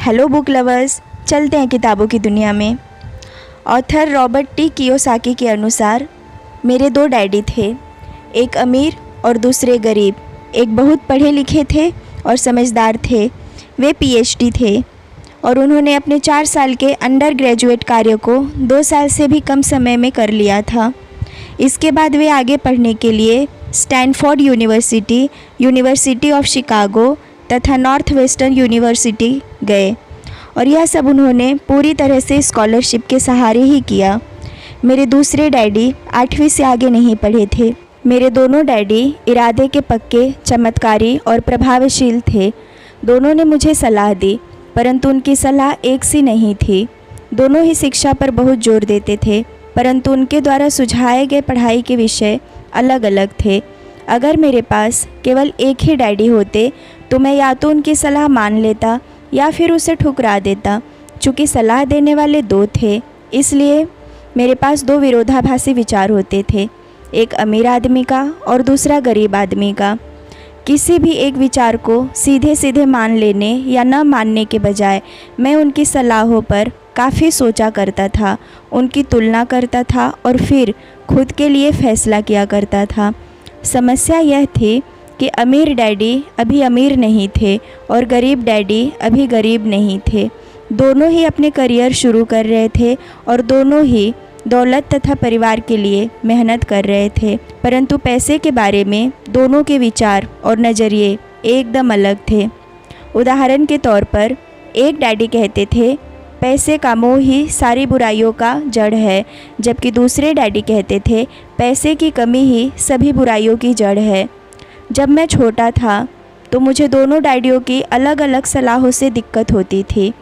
Hello book lovers, चलते हैं किताबों की दुनिया में। ऑथर रॉबर्ट टी कियोसाकी के अनुसार मेरे दो डैडी थे, एक अमीर और दूसरे गरीब। एक बहुत पढ़े लिखे थे और समझदार थे। वे पीएचडी थे और उन्होंने अपने 4 साल के अंडर ग्रेजुएट कार्य को 2 साल से भी कम समय में कर लिया था। इसके बाद वे आगे पढ़ने के लिए Stanford university, university of Chicago तथा नॉर्थ वेस्टर्न यूनिवर्सिटी गए और यह सब उन्होंने पूरी तरह से स्कॉलरशिप के सहारे ही किया। मेरे दूसरे डैडी 8वीं से आगे नहीं पढ़े थे। मेरे दोनों डैडी इरादे के पक्के, चमत्कारी और प्रभावशील थे। दोनों ने मुझे सलाह दी, परंतु उनकी सलाह एक सी नहीं थी। दोनों ही शिक्षा पर बहुत जोर देते थे, परंतु उनके द्वारा सुझाए गए पढ़ाई के विषय अलग अलग थे। अगर मेरे पास केवल एक ही डैडी होते तो मैं या तो उनकी सलाह मान लेता या फिर उसे ठुकरा देता। चूँकि सलाह देने वाले दो थे, इसलिए मेरे पास दो विरोधाभासी विचार होते थे, एक अमीर आदमी का और दूसरा गरीब आदमी का। किसी भी एक विचार को सीधे सीधे मान लेने या न मानने के बजाय मैं उनकी सलाहों पर काफ़ी सोचा करता था, उनकी तुलना करता था और फिर खुद के लिए फैसला किया करता था। समस्या यह थी कि अमीर डैडी अभी अमीर नहीं थे और गरीब डैडी अभी गरीब नहीं थे। दोनों ही अपने करियर शुरू कर रहे थे और दोनों ही दौलत तथा परिवार के लिए मेहनत कर रहे थे, परंतु पैसे के बारे में दोनों के विचार और नज़रिए एकदम अलग थे। उदाहरण के तौर पर एक डैडी कहते थे पैसे का मोह ही सारी बुराइयों का जड़ है, जबकि दूसरे डैडी कहते थे पैसे की कमी ही सभी बुराइयों की जड़ है। जब मैं छोटा था तो मुझे दोनों डैडियों की अलग अलग सलाहों से दिक्कत होती थी।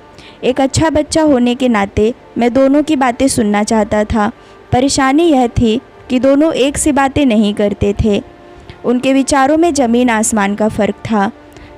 एक अच्छा बच्चा होने के नाते मैं दोनों की बातें सुनना चाहता था। परेशानी यह थी कि दोनों एक सी बातें नहीं करते थे। उनके विचारों में ज़मीन आसमान का फ़र्क था,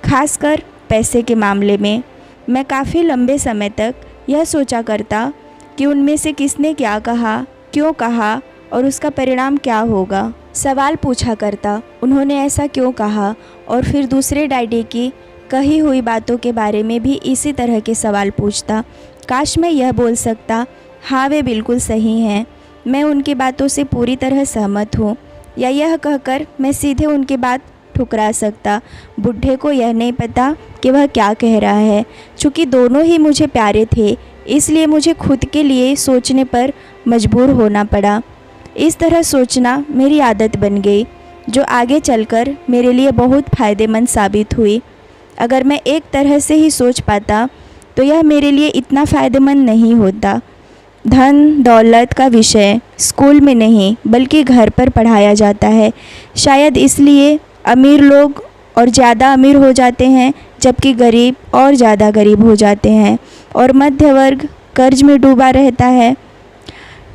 खासकर पैसे के मामले में। मैं काफ़ी लंबे समय तक यह सोचा करता कि उनमें से किसने क्या कहा, क्यों कहा और उसका परिणाम क्या होगा। सवाल पूछा करता, उन्होंने ऐसा क्यों कहा, और फिर दूसरे डैडी की कही हुई बातों के बारे में भी इसी तरह के सवाल पूछता। काश मैं यह बोल सकता, हाँ वे बिल्कुल सही हैं, मैं उनकी बातों से पूरी तरह सहमत हूँ, या यह कहकर मैं सीधे उनकी बात ठुकरा सकता, बुढ़े को यह नहीं पता कि वह क्या कह रहा है। चूँकि दोनों ही मुझे प्यारे थे, इसलिए मुझे खुद के लिए सोचने पर मजबूर होना पड़ा। इस तरह सोचना मेरी आदत बन गई, जो आगे चलकर मेरे लिए बहुत फ़ायदेमंद साबित हुई। अगर मैं एक तरह से ही सोच पाता तो यह मेरे लिए इतना फ़ायदेमंद नहीं होता। धन दौलत का विषय स्कूल में नहीं बल्कि घर पर पढ़ाया जाता है। शायद इसलिए अमीर लोग और ज़्यादा अमीर हो जाते हैं, जबकि गरीब और ज़्यादा गरीब हो जाते हैं और मध्य वर्ग कर्ज में डूबा रहता है।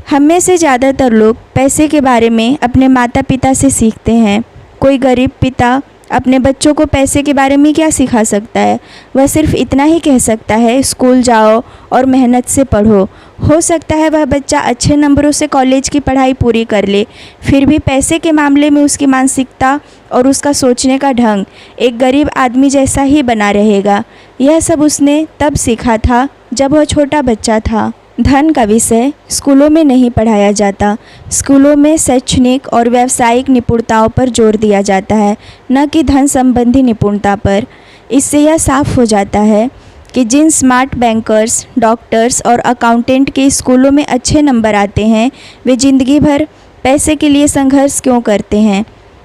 हम में से ज़्यादातर लोग पैसे के बारे में अपने माता पिता से सीखते हैं। कोई गरीब पिता अपने बच्चों को पैसे के बारे में क्या सिखा सकता है? वह सिर्फ इतना ही कह सकता है, स्कूल जाओ और मेहनत से पढ़ो। हो सकता है वह बच्चा अच्छे नंबरों से कॉलेज की पढ़ाई पूरी कर ले, फिर भी पैसे के मामले में उसकी मानसिकता और उसका सोचने का ढंग एक गरीब आदमी जैसा ही बना रहेगा। यह सब उसने तब सीखा था जब वह छोटा बच्चा था। धन का विषय स्कूलों में नहीं पढ़ाया जाता। स्कूलों में शैक्षणिक और व्यावसायिक निपुणताओं पर जोर दिया जाता है, न कि धन संबंधी निपुणता पर। इससे यह साफ हो जाता है कि जिन स्मार्ट बैंकर्स, डॉक्टर्स और अकाउंटेंट के स्कूलों में अच्छे नंबर आते हैं, वे ज़िंदगी भर पैसे के लिए संघर्ष क्यों करते हैं।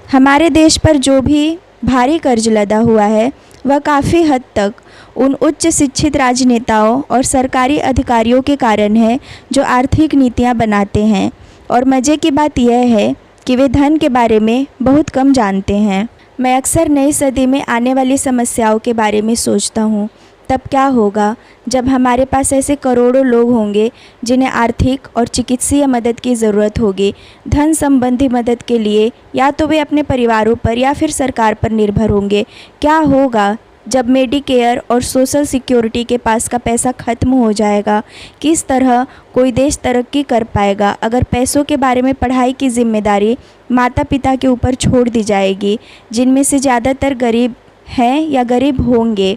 हमारे देश पर जो भी भारी कर्ज लदा हुआ है, वह काफ़ी हद तक उन उच्च शिक्षित राजनेताओं और सरकारी अधिकारियों के कारण है जो आर्थिक नीतियां बनाते हैं। और मज़े की बात यह है कि वे धन के बारे में बहुत कम जानते हैं। मैं अक्सर नई सदी में आने वाली समस्याओं के बारे में सोचता हूँ। तब क्या होगा जब हमारे पास ऐसे करोड़ों लोग होंगे जिन्हें आर्थिक और चिकित्सीय मदद की ज़रूरत होगी। धन संबंधी मदद के लिए या तो वे अपने परिवारों पर या फिर सरकार पर निर्भर होंगे। क्या होगा जब मेडिकेयर और सोशल सिक्योरिटी के पास का पैसा ख़त्म हो जाएगा? किस तरह कोई देश तरक्की कर पाएगा अगर पैसों के बारे में पढ़ाई की जिम्मेदारी माता पिता के ऊपर छोड़ दी जाएगी, जिनमें से ज़्यादातर गरीब हैं या गरीब होंगे?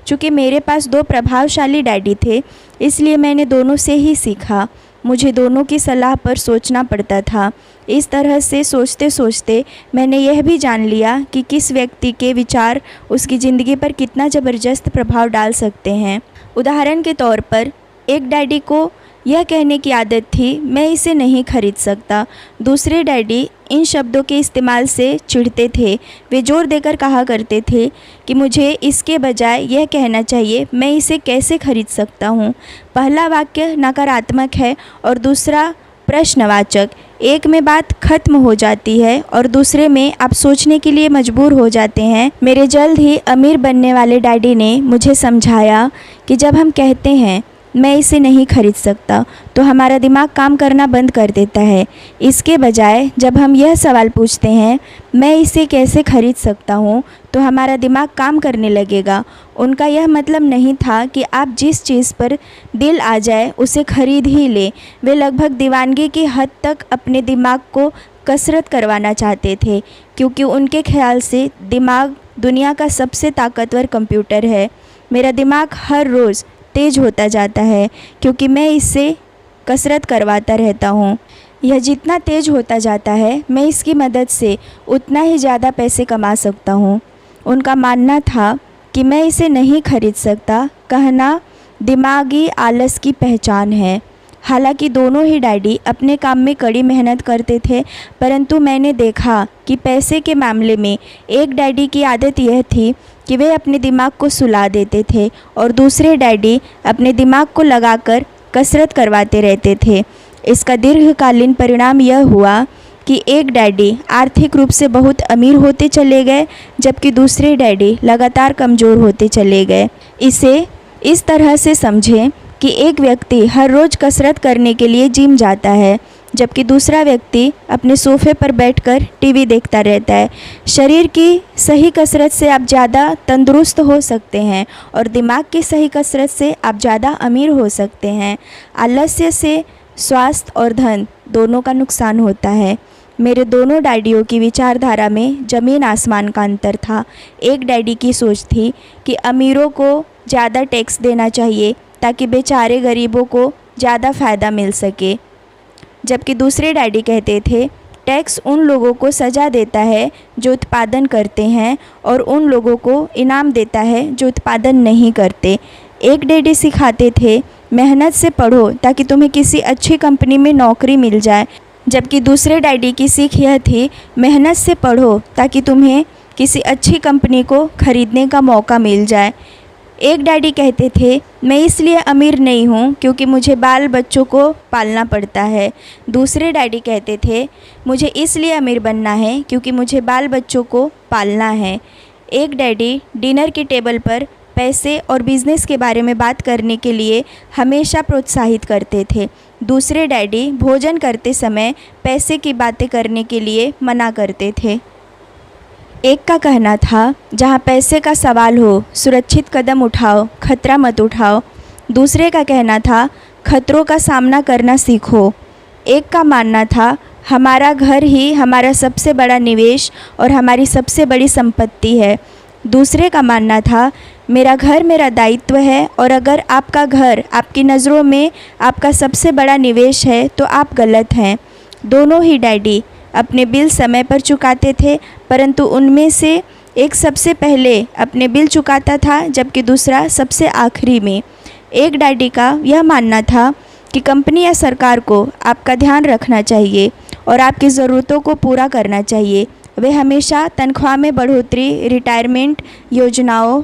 चूँकि मेरे पास दो प्रभावशाली डैडी थे, इसलिए मैंने दोनों से ही सीखा। मुझे दोनों की सलाह पर सोचना पड़ता था। इस तरह से सोचते सोचते मैंने यह भी जान लिया कि किस व्यक्ति के विचार उसकी ज़िंदगी पर कितना ज़बरदस्त प्रभाव डाल सकते हैं। उदाहरण के तौर पर एक डैडी को यह कहने की आदत थी, मैं इसे नहीं खरीद सकता। दूसरे डैडी इन शब्दों के इस्तेमाल से चिढ़ते थे। वे जोर देकर कहा करते थे कि मुझे इसके बजाय यह कहना चाहिए, मैं इसे कैसे खरीद सकता हूँ। पहला वाक्य नकारात्मक है और दूसरा प्रश्नवाचक। एक में बात खत्म हो जाती है और दूसरे में आप सोचने के लिए मजबूर हो जाते हैं। मेरे जल्द ही अमीर बनने वाले डैडी ने मुझे समझाया कि जब हम कहते हैं मैं इसे नहीं खरीद सकता, तो हमारा दिमाग काम करना बंद कर देता है। इसके बजाय जब हम यह सवाल पूछते हैं मैं इसे कैसे खरीद सकता हूँ, तो हमारा दिमाग काम करने लगेगा। उनका यह मतलब नहीं था कि आप जिस चीज़ पर दिल आ जाए उसे खरीद ही लें। वे लगभग दीवानगी की हद तक अपने दिमाग को कसरत करवाना चाहते थे, क्योंकि उनके ख्याल से दिमाग दुनिया का सबसे ताकतवर कंप्यूटर है। मेरा दिमाग हर रोज़ तेज़ होता जाता है क्योंकि मैं इससे कसरत करवाता रहता हूँ। यह जितना तेज़ होता जाता है, मैं इसकी मदद से उतना ही ज़्यादा पैसे कमा सकता हूँ। उनका मानना था कि मैं इसे नहीं खरीद सकता कहना दिमागी आलस की पहचान है। हालांकि दोनों ही डैडी अपने काम में कड़ी मेहनत करते थे, परंतु मैंने देखा कि पैसे के मामले में एक डैडी की आदत यह थी कि वे अपने दिमाग को सुला देते थे और दूसरे डैडी अपने दिमाग को लगाकर कसरत करवाते रहते थे। इसका दीर्घकालीन परिणाम यह हुआ कि एक डैडी आर्थिक रूप से बहुत अमीर होते चले गए, जबकि दूसरे डैडी लगातार कमज़ोर होते चले गए। इसे इस तरह से समझें कि एक व्यक्ति हर रोज़ कसरत करने के लिए जिम जाता है, जबकि दूसरा व्यक्ति अपने सोफे पर बैठकर टीवी देखता रहता है। शरीर की सही कसरत से आप ज़्यादा तंदुरुस्त हो सकते हैं और दिमाग की सही कसरत से आप ज़्यादा अमीर हो सकते हैं। आलस्य से स्वास्थ्य और धन दोनों का नुकसान होता है। मेरे दोनों डैडियों की विचारधारा में ज़मीन आसमान का अंतर था। एक डैडी की सोच थी कि अमीरों को ज़्यादा टैक्स देना चाहिए ताकि बेचारे गरीबों को ज़्यादा फ़ायदा मिल सके, जबकि दूसरे डैडी कहते थे टैक्स उन लोगों को सज़ा देता है जो उत्पादन करते हैं और उन लोगों को इनाम देता है जो उत्पादन नहीं करते। एक डैडी सिखाते थे मेहनत से पढ़ो ताकि तुम्हें किसी अच्छी कंपनी में नौकरी मिल जाए, जबकि दूसरे डैडी की सीख यह थी मेहनत से पढ़ो ताकि तुम्हें किसी अच्छी कंपनी को खरीदने का मौका मिल जाए। एक डैडी कहते थे मैं इसलिए अमीर नहीं हूँ क्योंकि मुझे बाल बच्चों को पालना पड़ता है। दूसरे डैडी कहते थे मुझे इसलिए अमीर बनना है क्योंकि मुझे बाल बच्चों को पालना है। एक डैडी डिनर की टेबल पर पैसे और बिज़नेस के बारे में बात करने के लिए हमेशा प्रोत्साहित करते थे। दूसरे डैडी भोजन करते समय पैसे की बातें करने के लिए मना करते थे। एक का कहना था जहाँ पैसे का सवाल हो सुरक्षित कदम उठाओ, खतरा मत उठाओ। दूसरे का कहना था खतरों का सामना करना सीखो। एक का मानना था हमारा घर ही हमारा सबसे बड़ा निवेश और हमारी सबसे बड़ी संपत्ति है। दूसरे का मानना था मेरा घर मेरा दायित्व है और अगर आपका घर आपकी नज़रों में आपका सबसे बड़ा निवेश है तो आप गलत हैं। दोनों ही डैडी अपने बिल समय पर चुकाते थे, परंतु उनमें से एक सबसे पहले अपने बिल चुकाता था जबकि दूसरा सबसे आखिरी में। एक डैडी का यह मानना था कि कंपनी या सरकार को आपका ध्यान रखना चाहिए और आपकी ज़रूरतों को पूरा करना चाहिए। वे हमेशा तनख्वाह में बढ़ोतरी, रिटायरमेंट योजनाओं,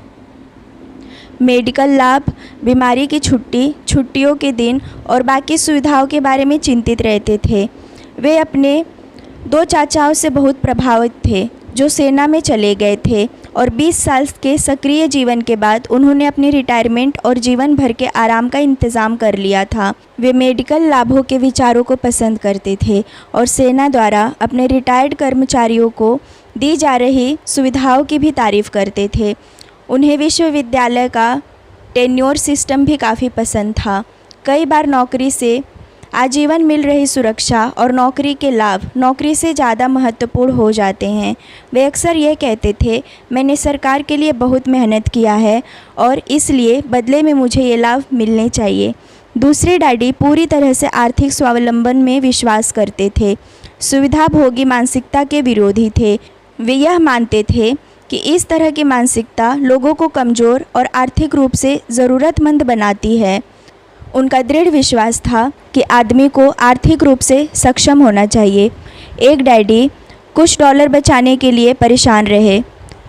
मेडिकल लाभ, बीमारी की छुट्टी, छुट्टियों के दिन और बाकी सुविधाओं के बारे में चिंतित रहते थे। वे अपने दो चाचाओं से बहुत प्रभावित थे जो सेना में चले गए थे और 20 साल के सक्रिय जीवन के बाद उन्होंने अपनी रिटायरमेंट और जीवन भर के आराम का इंतज़ाम कर लिया था। वे मेडिकल लाभों के विचारों को पसंद करते थे और सेना द्वारा अपने रिटायर्ड कर्मचारियों को दी जा रही सुविधाओं की भी तारीफ़ करते थे। उन्हें विश्वविद्यालय का टेन्योर सिस्टम भी काफ़ी पसंद था। कई बार नौकरी से आजीवन मिल रही सुरक्षा और नौकरी के लाभ नौकरी से ज़्यादा महत्वपूर्ण हो जाते हैं। वे अक्सर ये कहते थे, मैंने सरकार के लिए बहुत मेहनत किया है और इसलिए बदले में मुझे ये लाभ मिलने चाहिए। दूसरे डैडी पूरी तरह से आर्थिक स्वावलंबन में विश्वास करते थे, सुविधाभोगी मानसिकता के विरोधी थे। वे यह मानते थे कि इस तरह की मानसिकता लोगों को कमज़ोर और आर्थिक रूप से ज़रूरतमंद बनाती है। उनका दृढ़ विश्वास था कि आदमी को आर्थिक रूप से सक्षम होना चाहिए। एक डैडी कुछ डॉलर बचाने के लिए परेशान रहे।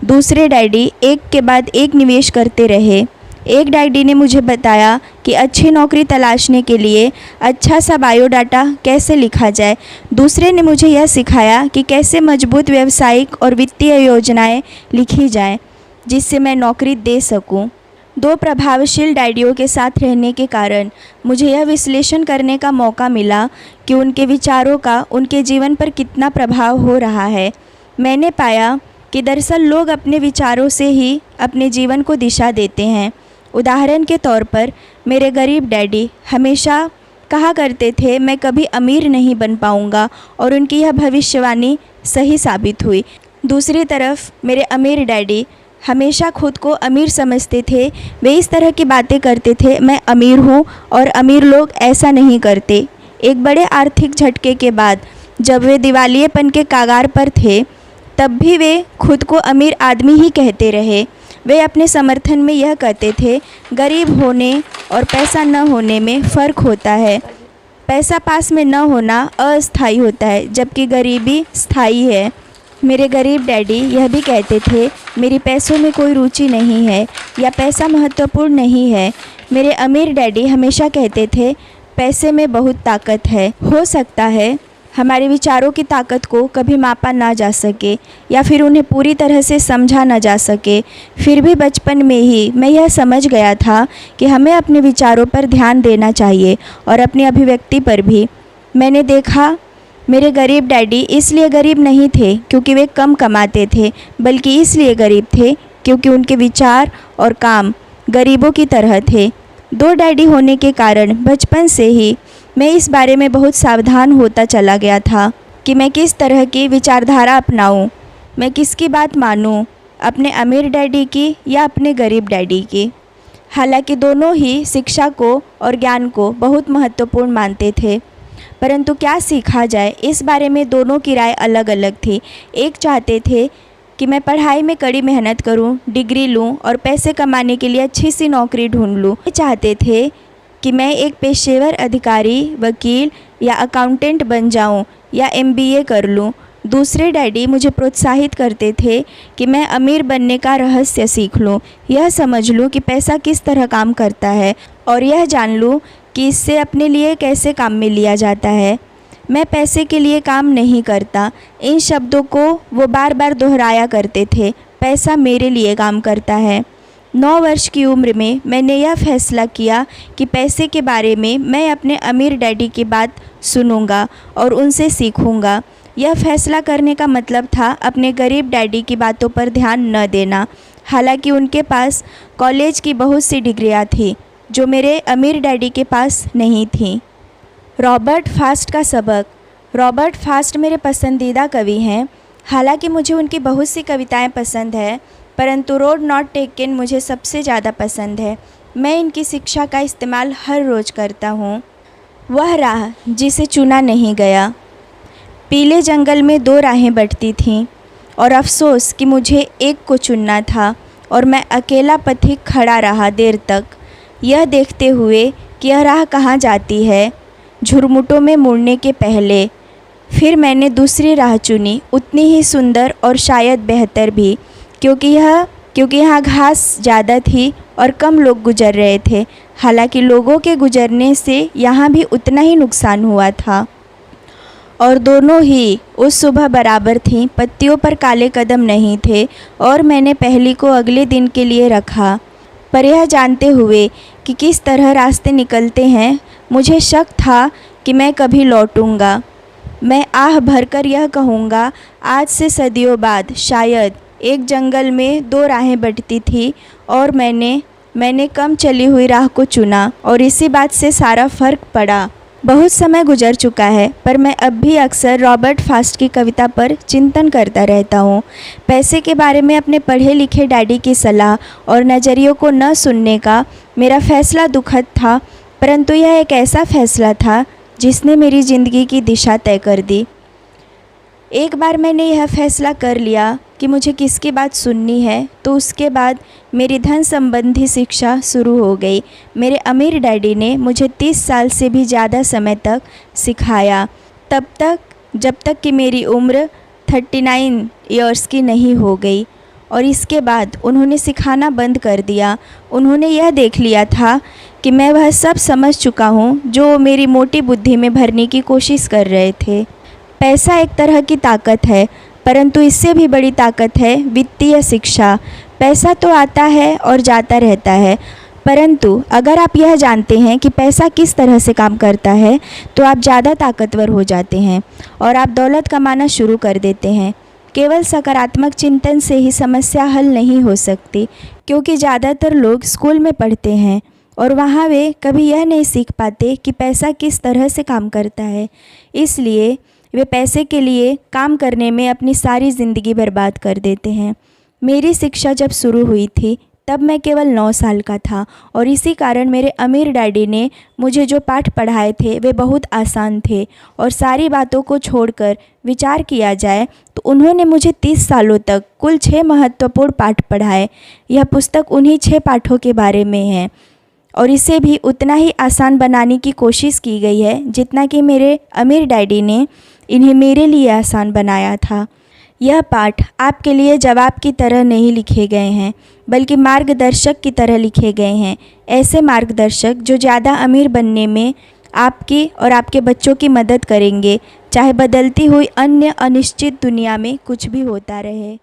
दूसरे डैडी एक के बाद एक निवेश करते रहे। एक डैडी ने मुझे बताया कि अच्छी नौकरी तलाशने के लिए अच्छा सा बायोडाटा कैसे लिखा जाए। दूसरे ने मुझे यह सिखाया कि कैसे मजबूत व्यावसायिक और वित्तीय योजनाएं लिखी जाएं, जिससे मैं नौकरी दे सकूं। दो प्रभावशील डैडियों के साथ रहने के कारण मुझे यह विश्लेषण करने का मौका मिला कि उनके विचारों का उनके जीवन पर कितना प्रभाव हो रहा है। मैंने पाया कि दरअसल लोग अपने विचारों से ही अपने जीवन को दिशा देते हैं। उदाहरण के तौर पर मेरे गरीब डैडी हमेशा कहा करते थे, मैं कभी अमीर नहीं बन पाऊंगा, और उनकी यह भविष्यवाणी सही साबित हुई। दूसरी तरफ मेरे अमीर डैडी हमेशा खुद को अमीर समझते थे। वे इस तरह की बातें करते थे, मैं अमीर हूँ और अमीर लोग ऐसा नहीं करते। एक बड़े आर्थिक झटके के बाद जब वे दिवालियेपन के कगार पर थे, तब भी वे खुद को अमीर आदमी ही कहते रहे। वे अपने समर्थन में यह कहते थे, गरीब होने और पैसा न होने में फ़र्क होता है। पैसा पास में न होना अस्थायी होता है, जबकि गरीबी स्थायी है। मेरे गरीब डैडी यह भी कहते थे, मेरी पैसों में कोई रुचि नहीं है या पैसा महत्वपूर्ण नहीं है। मेरे अमीर डैडी हमेशा कहते थे, पैसे में बहुत ताकत है। हो सकता है हमारे विचारों की ताकत को कभी मापा ना जा सके या फिर उन्हें पूरी तरह से समझा ना जा सके, फिर भी बचपन में ही मैं यह समझ गया था कि हमें अपने विचारों पर ध्यान देना चाहिए और अपनी अभिव्यक्ति पर भी। मैंने देखा मेरे गरीब डैडी इसलिए गरीब नहीं थे क्योंकि वे कम कमाते थे, बल्कि इसलिए गरीब थे क्योंकि उनके विचार और काम गरीबों की तरह थे। दो डैडी होने के कारण बचपन से ही मैं इस बारे में बहुत सावधान होता चला गया था कि मैं किस तरह की विचारधारा अपनाऊं, मैं किसकी बात मानूं, अपने अमीर डैडी की या अपने गरीब डैडी की। हालांकि दोनों ही शिक्षा को और ज्ञान को बहुत महत्वपूर्ण मानते थे, परंतु क्या सीखा जाए इस बारे में दोनों की राय अलग अलग थी। एक चाहते थे कि मैं पढ़ाई में कड़ी मेहनत करूं, डिग्री लूं और पैसे कमाने के लिए अच्छी सी नौकरी ढूंढ लूं। वे चाहते थे कि मैं एक पेशेवर अधिकारी, वकील या अकाउंटेंट बन जाऊं या MBA कर लूं। दूसरे डैडी मुझे प्रोत्साहित करते थे कि मैं अमीर बनने का रहस्य सीख लूं, यह समझ लूं कि पैसा किस तरह काम करता है और यह जान लूं कि इससे अपने लिए कैसे काम में लिया जाता है। मैं पैसे के लिए काम नहीं करता, इन शब्दों को वो बार बार दोहराया करते थे। पैसा मेरे लिए काम करता है। 9 वर्ष की उम्र में मैंने यह फैसला किया कि पैसे के बारे में मैं अपने अमीर डैडी की बात सुनूंगा और उनसे सीखूंगा। यह फैसला करने का मतलब था अपने गरीब डैडी की बातों पर ध्यान न देना। हालांकि उनके पास कॉलेज की बहुत सी डिग्रियां थीं जो मेरे अमीर डैडी के पास नहीं थीं। रॉबर्ट फ्रॉस्ट का सबक। रॉबर्ट फ्रॉस्ट मेरे पसंदीदा कवि हैं। हालांकि मुझे उनकी बहुत सी कविताएं पसंद है, परंतु रोड नॉट टेकन मुझे सबसे ज़्यादा पसंद है। मैं इनकी शिक्षा का इस्तेमाल हर रोज़ करता हूँ। वह राह जिसे चुना नहीं गया। पीले जंगल में 2 राहें बंटती थीं और अफसोस कि मुझे एक को चुनना था, और मैं अकेला पथिक खड़ा रहा देर तक, यह देखते हुए कि यह राह कहाँ जाती है, झुरमुटों में मुड़ने के पहले। फिर मैंने दूसरी राह चुनी, उतनी ही सुंदर और शायद बेहतर भी, क्योंकि यहाँ घास ज़्यादा थी और कम लोग गुजर रहे थे। हालांकि लोगों के गुजरने से यहाँ भी उतना ही नुकसान हुआ था, और दोनों ही उस सुबह बराबर थीं। पत्तियों पर काले कदम नहीं थे और मैंने पहली को अगले दिन के लिए रखा। पर यह जानते हुए कि किस तरह रास्ते निकलते हैं, मुझे शक था कि मैं कभी लौटूंगा। मैं आह भरकर यह कहूँगा, आज से सदियों बाद शायद एक जंगल में 2 राहें बंटती थी और मैंने कम चली हुई राह को चुना, और इसी बात से सारा फ़र्क पड़ा। बहुत समय गुजर चुका है, पर मैं अब भी अक्सर रॉबर्ट फ्रॉस्ट की कविता पर चिंतन करता रहता हूँ। पैसे के बारे में अपने पढ़े लिखे डैडी की सलाह और नज़रियों को न सुनने का मेरा फैसला दुखद था, परंतु यह एक ऐसा फैसला था जिसने मेरी ज़िंदगी की दिशा तय कर दी। एक बार मैंने यह फैसला कर लिया कि मुझे किसकी बात सुननी है, तो उसके बाद मेरी धन संबंधी शिक्षा शुरू हो गई। मेरे अमीर डैडी ने मुझे 30 साल से भी ज़्यादा समय तक सिखाया, तब तक जब तक कि मेरी उम्र 39 ईयर्स की नहीं हो गई, और इसके बाद उन्होंने सिखाना बंद कर दिया। उन्होंने यह देख लिया था कि मैं वह सब समझ चुका हूँ जो मेरी मोटी बुद्धि में भरने की कोशिश कर रहे थे। पैसा एक तरह की ताकत है, परंतु इससे भी बड़ी ताकत है वित्तीय शिक्षा। पैसा तो आता है और जाता रहता है, परंतु अगर आप यह जानते हैं कि पैसा किस तरह से काम करता है, तो आप ज़्यादा ताकतवर हो जाते हैं और आप दौलत कमाना शुरू कर देते हैं। केवल सकारात्मक चिंतन से ही समस्या हल नहीं हो सकती, क्योंकि ज़्यादातर लोग स्कूल में पढ़ते हैं और वहाँ वे कभी यह नहीं सीख पाते कि पैसा किस तरह से काम करता है। इसलिए वे पैसे के लिए काम करने में अपनी सारी ज़िंदगी बर्बाद कर देते हैं। मेरी शिक्षा जब शुरू हुई थी तब मैं केवल 9 साल का था, और इसी कारण मेरे अमीर डैडी ने मुझे जो पाठ पढ़ाए थे वे बहुत आसान थे, और सारी बातों को छोड़कर विचार किया जाए तो उन्होंने मुझे 30 सालों तक कुल 6 महत्वपूर्ण पाठ पढ़ाए। यह पुस्तक उन्हीं 6 पाठों के बारे में है, और इसे भी उतना ही आसान बनाने की कोशिश की गई है जितना कि मेरे अमीर डैडी ने इन्हें मेरे लिए आसान बनाया था। यह पाठ आपके लिए जवाब की तरह नहीं लिखे गए हैं, बल्कि मार्गदर्शक की तरह लिखे गए हैं। ऐसे मार्गदर्शक जो ज़्यादा अमीर बनने में आपकी और आपके बच्चों की मदद करेंगे, चाहे बदलती हुई अन्य अनिश्चित दुनिया में कुछ भी होता रहे।